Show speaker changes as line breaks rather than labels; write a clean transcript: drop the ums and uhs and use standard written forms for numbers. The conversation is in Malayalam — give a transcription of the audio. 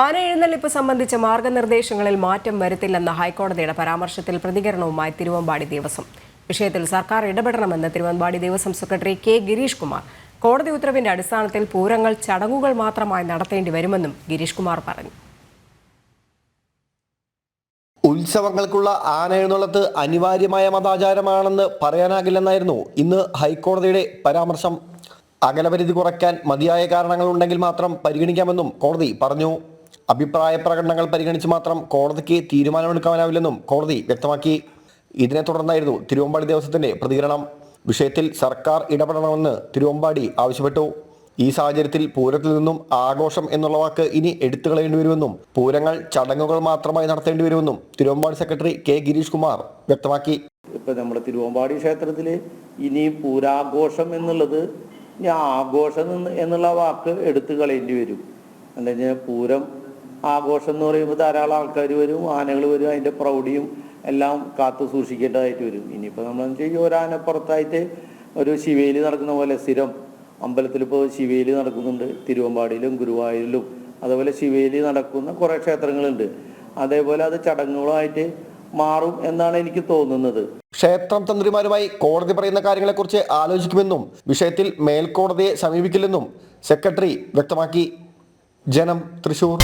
ആന എഴുന്നള്ളിപ്പ് സംബന്ധിച്ച മാർഗനിർദ്ദേശങ്ങളിൽ മാറ്റം വരുത്തില്ലെന്ന ഹൈക്കോടതിയുടെ പരാമർശത്തിൽ പ്രതികരണവുമായി തിരുവമ്പാടി ദേവസ്വം. വിഷയത്തിൽ സർക്കാർ ഇടപെടണമെന്ന് തിരുവമ്പാടി ദേവസ്വം സെക്രട്ടറി കെ ഗിരീഷ് കുമാർ. കോടതി ഉത്തരവിന്റെ അടിസ്ഥാനത്തിൽ പൂരങ്ങൾ ചടങ്ങുകൾ മാത്രമായി നടത്തേണ്ടി വരുമെന്നും ഗിരീഷ് കുമാർ പറഞ്ഞു.
ഉത്സവങ്ങൾക്കുള്ള ആന എഴുന്നള്ളത്ത് അനിവാര്യമായ മതാചാരമാണെന്ന് പറയാനാകില്ലെന്നായിരുന്നു ഇന്ന് ഹൈക്കോടതിയുടെ പരാമർശം. അകലപരിധി കുറയ്ക്കാൻ മതിയായ കാരണങ്ങൾ ഉണ്ടെങ്കിൽ മാത്രം പരിഗണിക്കാമെന്നും കോടതി പറഞ്ഞു. അഭിപ്രായ പ്രകടനങ്ങൾ പരിഗണിച്ച് മാത്രം കോടതിക്ക് തീരുമാനമെടുക്കാനാവില്ലെന്നും കോടതി വ്യക്തമാക്കി. ഇതിനെ തുടർന്നായിരുന്നു തിരുവമ്പാടി ദേവസ്വത്തിന്റെ പ്രതികരണം. വിഷയത്തിൽ സർക്കാർ ഇടപെടണമെന്ന് തിരുവമ്പാടി ആവശ്യപ്പെട്ടു. ഈ സാഹചര്യത്തിൽ പൂരത്തിൽ നിന്നും ആഘോഷം എന്നുള്ള വാക്ക് ഇനി എടുത്തു കളയേണ്ടി വരുമെന്നും പൂരങ്ങൾ ചടങ്ങുകൾ മാത്രമായി നടത്തേണ്ടി വരുമെന്നും തിരുവമ്പാടി സെക്രട്ടറി കെ ഗിരീഷ് കുമാർ വ്യക്തമാക്കി.
ഇപ്പൊ നമ്മുടെ തിരുവമ്പാടി ക്ഷേത്രത്തിൽ ഇനി പൂരാഘോഷം എന്നുള്ളത് ഇനി ആഘോഷം എന്നുള്ള വാക്ക് എടുത്തു കളയേണ്ടി വരും. എന്താ വെച്ചാൽ പൂരം ആഘോഷം എന്ന് പറയുമ്പോൾ ധാരാളം ആൾക്കാർ വരും, ആനകൾ വരും, അതിന്റെ പ്രൗഢിയും എല്ലാം കാത്തു സൂക്ഷിക്കേണ്ടതായിട്ട് വരും. ഇനിയിപ്പോൾ നമ്മൾ ഈ ഒരാനപ്പുറത്തായിട്ട് ഒരു ശിവേലി നടക്കുന്ന പോലെ സ്ഥിരം അമ്പലത്തിൽ ഇപ്പോൾ ശിവേലി നടക്കുന്നുണ്ട്. തിരുവമ്പാടിയിലും ഗുരുവായൂരിലും അതുപോലെ ശിവേലി നടക്കുന്ന കുറേ ക്ഷേത്രങ്ങളുണ്ട്. അതേപോലെ അത് ചടങ്ങുകളായിട്ട് മാറും എന്നാണ് എനിക്ക് തോന്നുന്നത്.
ക്ഷേത്രം തന്ത്രിമാരുമായി കോടതി പറയുന്ന കാര്യങ്ങളെക്കുറിച്ച് ആലോചിക്കുമെന്നും വിഷയത്തിൽ മേൽക്കോടതിയെ സമീപിക്കില്ലെന്നും സെക്രട്ടറി വ്യക്തമാക്കി. ജനം, തൃശൂർ.